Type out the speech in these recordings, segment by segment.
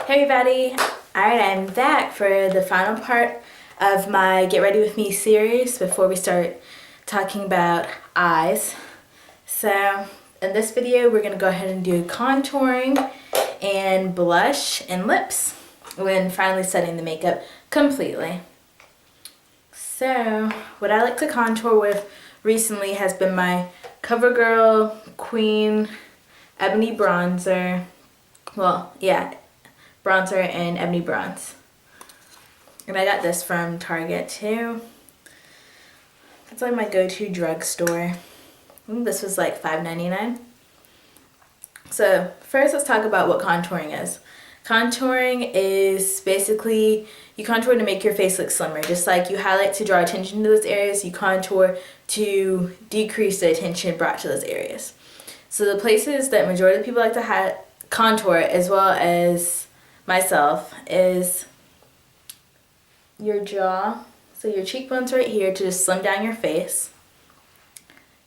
Hey everybody! Alright, I'm back for the final part of my Get Ready With Me series before we start talking about eyes. So, in this video we're going to go ahead and do contouring and blush and lips when finally setting the makeup completely. So, what I like to contour with recently has been my Covergirl Queen Ebony bronzer. Well, yeah, bronzer and ebony bronze. And I got this from Target too. It's like my go-to drugstore. This was like $5.99. So first let's talk about what contouring is. Contouring is basically you contour to make your face look slimmer. Just like you highlight to draw attention to those areas, you contour to decrease the attention brought to those areas. So the places that majority of people like to contour, as well as myself, is your jaw. So your cheekbones right here to just slim down your face.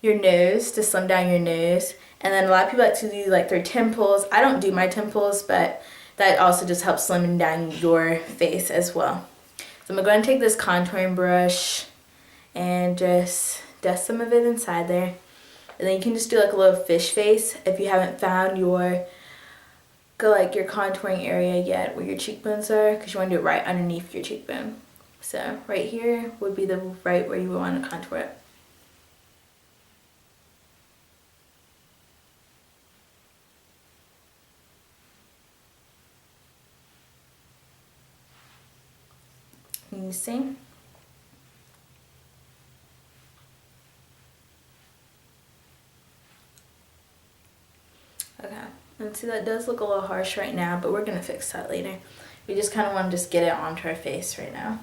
Your nose to slim down your nose. And then a lot of people like to do like their temples. I don't do my temples, but that also just helps slim down your face as well. So I'm going to go ahead and take this contouring brush and just dust some of it inside there. And then you can just do like a little fish face if you haven't found your contouring area yet where your cheekbones are, because you want to do it right underneath your cheekbone. So right here would be the right where you would want to contour it. Can you see? Okay, and see that does look a little harsh right now, but we're going to fix that later. We just kind of want to just get it onto our face right now.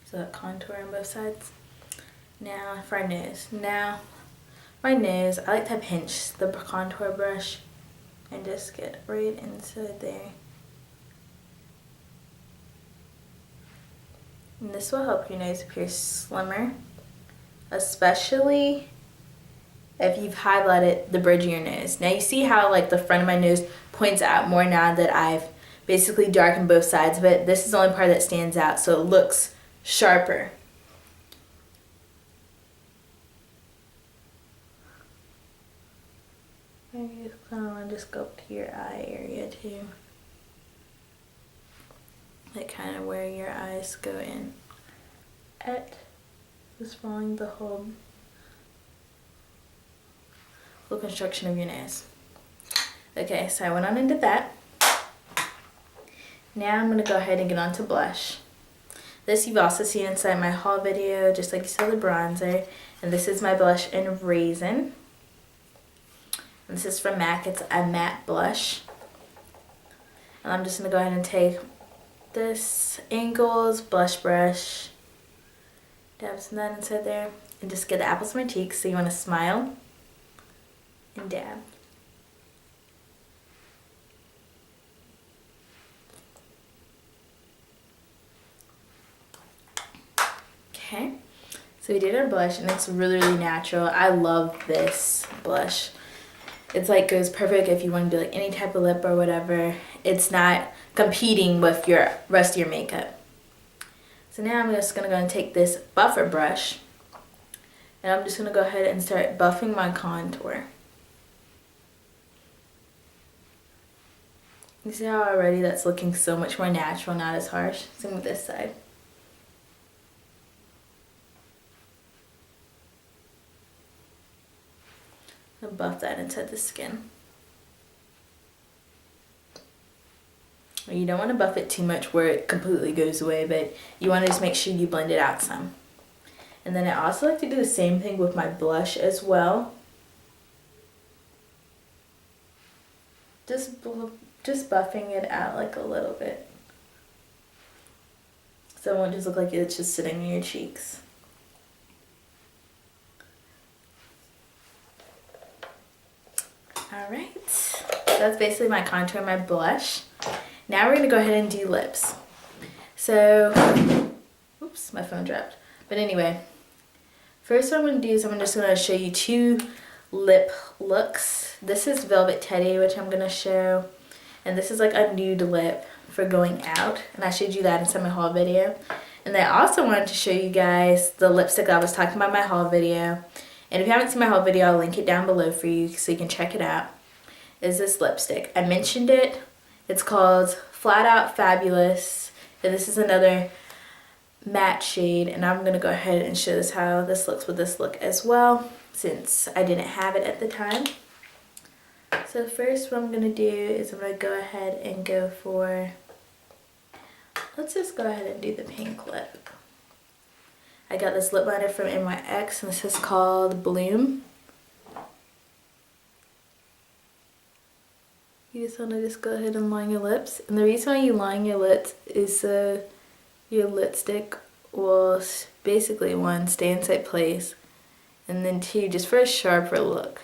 So that contour on both sides. Now for our nose. Now my nose, I like to pinch the contour brush and just get right inside there. And this will help your nose appear slimmer, especially if you've highlighted the bridge of your nose. Now you see how like the front of my nose points out more now that I've basically darkened both sides of it. This is the only part that stands out, so it looks sharper. Maybe you kind of want to just go up to your eye area too. Like kind of where your eyes go in at. Just following the whole construction of your nose. Okay, so I went on and did that. Now I'm going to go ahead and get on to blush. This you've also seen inside my haul video, just like you saw the bronzer. And this is my blush in Raisin. And this is from MAC. It's a matte blush. And I'm just going to go ahead and take this Angles blush brush, dab some of that inside there, and just get the apples of my cheeks. So you want to smile and dab. Okay, so we did our blush, and it's really, really natural. I love this blush. It's like goes perfect if you want to do like any type of lip or whatever. It's not competing with your rest of your makeup. So now I'm just gonna go and take this buffer brush, and I'm just gonna go ahead and start buffing my contour. You see how already that's looking so much more natural, not as harsh? Same with this side. And buff that inside the skin. You don't want to buff it too much where it completely goes away, but you want to just make sure you blend it out some. And then I also like to do the same thing with my blush as well. Just buffing it out like a little bit. So it won't just look like it's just sitting in your cheeks. Alright. that's basically my contour and my blush. Now we're gonna go ahead and do lips. So, oops, my phone dropped. But anyway, first what I'm gonna do is I'm just gonna show you 2 lip looks. This is Velvet Teddy, which I'm gonna show. And this is like a nude lip for going out. And I showed you that inside my haul video. And then I also wanted to show you guys the lipstick I was talking about in my haul video. And if you haven't seen my haul video, I'll link it down below for you so you can check it out. Is this lipstick. I mentioned it. It's called Flat Out Fabulous. And this is another matte shade. And I'm going to go ahead and show this how this looks with this look as well, since I didn't have it at the time. So first what I'm going to do is I'm going to go ahead and go for, let's just go ahead and do the pink lip. I got this lip liner from NYX and this is called Bloom. You just want to just go ahead and line your lips. And the reason why you line your lips is so your lipstick will basically, 1, stay inside place, and then 2, just for a sharper look.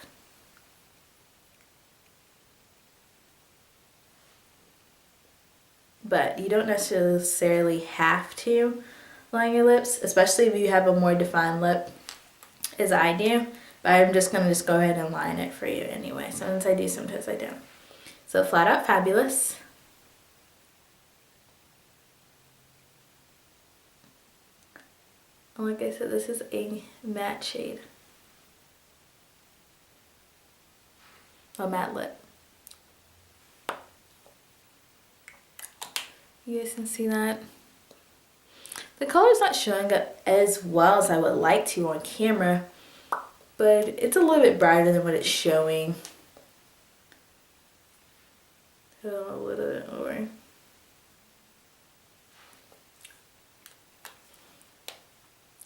But you don't necessarily have to line your lips, especially if you have a more defined lip, as I do. But I'm just going to go ahead and line it for you anyway. Sometimes I do, sometimes I don't. So Flat Out Fabulous. And like I said, this is a matte shade. A matte lip. You guys can see that. The color's not showing up as well as I would like to on camera, but it's a little bit brighter than what it's showing. So a little bit more.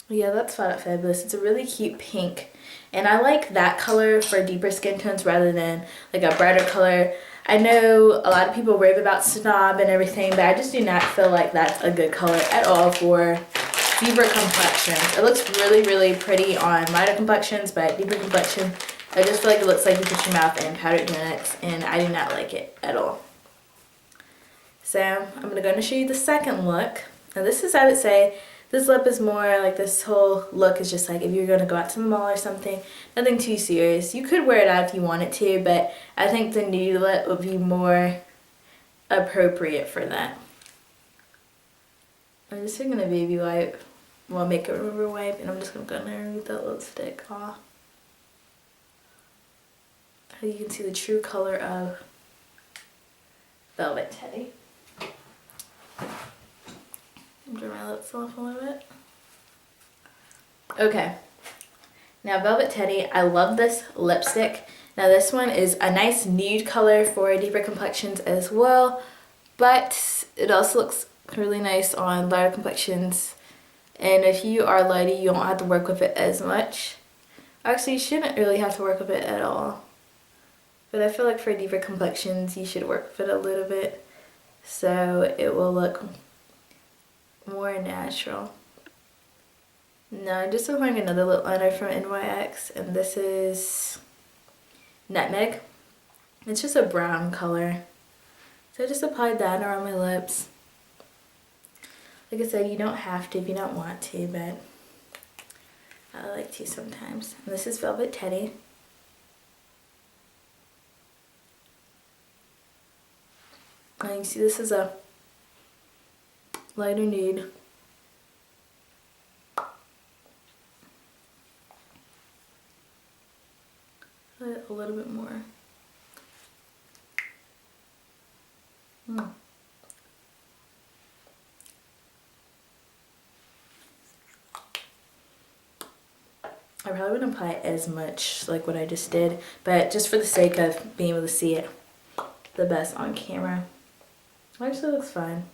Yeah, that's Flat Out Fabulous. It's a really cute pink. And I like that color for deeper skin tones rather than like a brighter color. I know a lot of people rave about Snob and everything, but I just do not feel like that's a good color at all for deeper complexions. It looks really, really pretty on lighter complexions, but deeper complexion, I just feel like it looks like you put your mouth in powdered donuts, and I do not like it at all. So I'm going to go and show you the second look. Now this is, I would say, this lip is more like, this whole look is just like if you're going to go out to the mall or something, nothing too serious. You could wear it out if you wanted to, but I think the nude lip would be more appropriate for that. I'm just going to baby wipe, well, makeup remover wipe, and I'm just going to go in there and remove that lipstick off. You can see the true color of Velvet Teddy. Dry my lips off a little bit. Okay. Now Velvet Teddy, I love this lipstick. Now this one is a nice nude color for deeper complexions as well, but it also looks really nice on lighter complexions. And if you are lighter, you don't have to work with it as much. Actually, you shouldn't really have to work with it at all. But I feel like for deeper complexions, you should work with it a little bit so it will look more natural. Now I'm just applying another lip liner from NYX, and this is Nutmeg. It's just a brown color. So I just applied that around my lips. Like I said, you don't have to if you don't want to, but I like to sometimes. And this is Velvet Teddy. Now you can see this is a lighter nude. A little bit more. I probably wouldn't apply it as much like what I just did, but just for the sake of being able to see it the best on camera. It actually looks fine,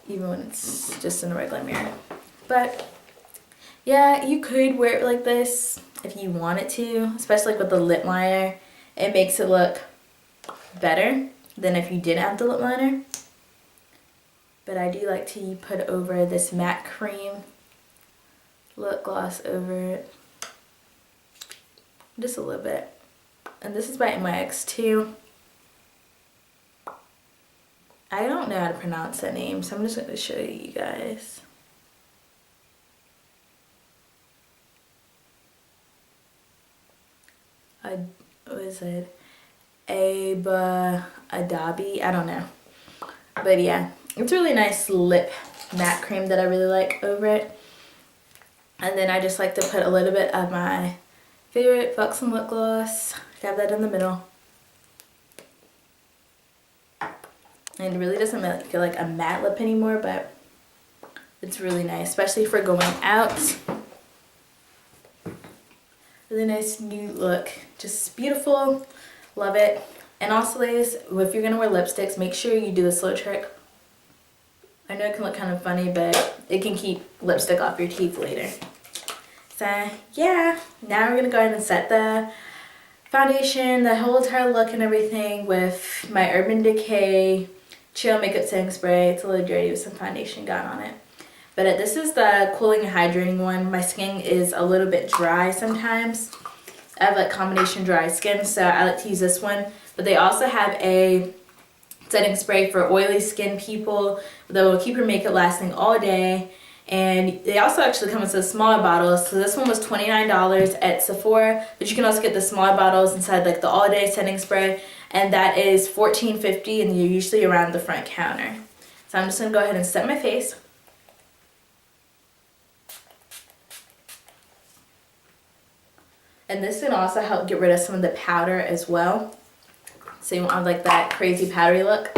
even when it's just in a regular mirror. But yeah, you could wear it like this if you wanted to, especially like with the lip liner. It makes it look better than if you didn't have the lip liner. But I do like to put over this matte cream lip gloss over it. Just a little bit. And this is by NYX too. I don't know how to pronounce that name, so I'm just going to show you guys. What is it? Dhabi? I don't know. But yeah, it's a really nice lip matte cream that I really like over it. And then I just like to put a little bit of my favorite Buxom lip gloss. Have that in the middle. And it really doesn't feel like a matte lip anymore, but it's really nice, especially for going out. Really nice new look. Just beautiful. Love it. And also, ladies, if you're going to wear lipsticks, make sure you do the slow trick. I know it can look kind of funny, but it can keep lipstick off your teeth later. So, yeah. Now we're going to go ahead and set the foundation, the whole entire look and everything with my Urban Decay Chill Makeup Setting Spray. It's a little dirty with some foundation gone on it. But this is the cooling and hydrating one. My skin is a little bit dry sometimes. I have like combination dry skin, so I like to use this one. But they also have a setting spray for oily skin people that will keep your makeup lasting all day. And they also actually come in some smaller bottles. So this one was $29 at Sephora, but you can also get the smaller bottles inside like the all day setting spray, and that is $14.50, and you're usually around the front counter. So I'm just gonna go ahead and set my face. And this can also help get rid of some of the powder as well. So you won't have like that crazy powdery look.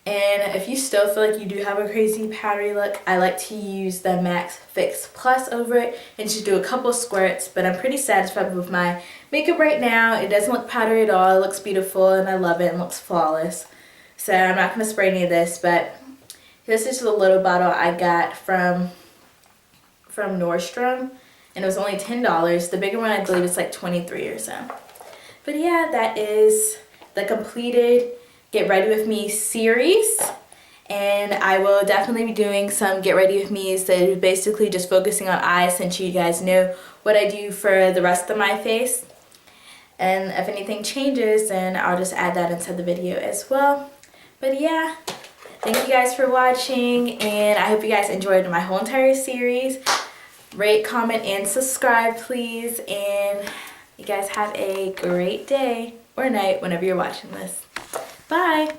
And if you still feel like you do have a crazy powdery look, I like to use the Max Fix Plus over it and just do a couple squirts. But I'm pretty satisfied with my makeup right now. It doesn't look powdery at all. It looks beautiful and I love it and looks flawless. So I'm not going to spray any of this, but this is the little bottle I got from Nordstrom. And it was only $10. The bigger one, I believe, is like $23 or so. But yeah, that is the completed Get Ready With Me series. And I will definitely be doing some Get Ready With Me's that is basically just focusing on eyes, since you guys know what I do for the rest of my face. And if anything changes, then I'll just add that into the video as well. But yeah, thank you guys for watching, and I hope you guys enjoyed my whole entire series. Rate, comment, and subscribe, please. And you guys have a great day or night whenever you're watching this. Bye.